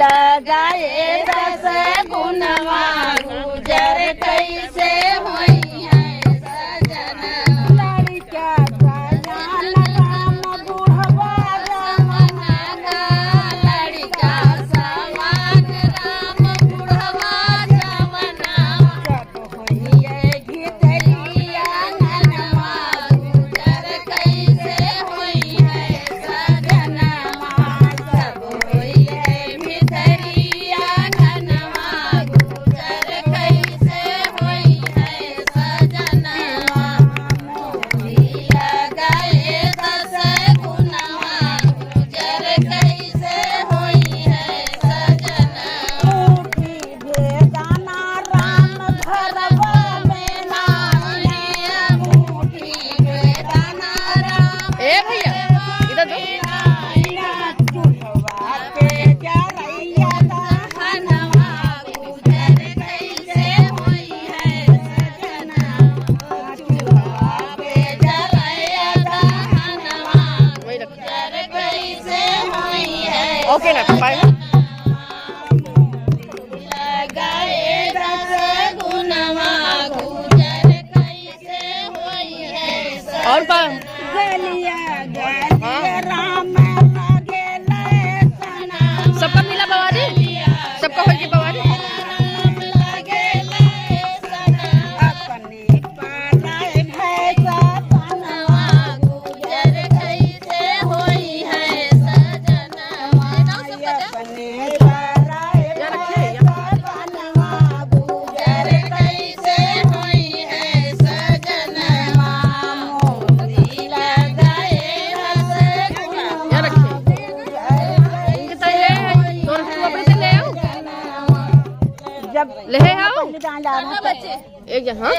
लगाए दस गुनवा गुजर कैसे होई है सजन लड़का सजन राम बुढ़वा जवाना लड़का समान राम बुढ़वा जवाना जब होई है घितरिया ननवा गुजर कैसे होई है सजनवा सब होई है भितरिया ननवा गुजर कैसे होई है सजनवा मोती लगाए दस गुनवा गुजर कैसे होई है सजनवा मुठी भेदाना राम घरवा में नानिया मुठी भेदाना राम ए भैया इधर दो। चूल्हा पे जरैया दहनवा गुजर कैसे होई है सजनवा चूल्हा पे जरैया दहनवा वही रख। गुजर कैसे होई है ओके ना बाय। लगाए दस गुनवा गुजर कैसे होई है और का गलिया गलिया राम लगेले सनम सबका मिला बवारी सबका होगी बवारी। राम लगेले सनम अपनी पालाए भैसा सनवा गुजर कैसे होई है सजनवा अपने पालाए भैसा सनवा गुजर कैसे होई है सजनवा मोती लगाए दस गुनवा यहाँ रखिए। इनके साथ ले आई। तो तू अपने से ले आओ जब ले आओ बच्चे एक यहाँ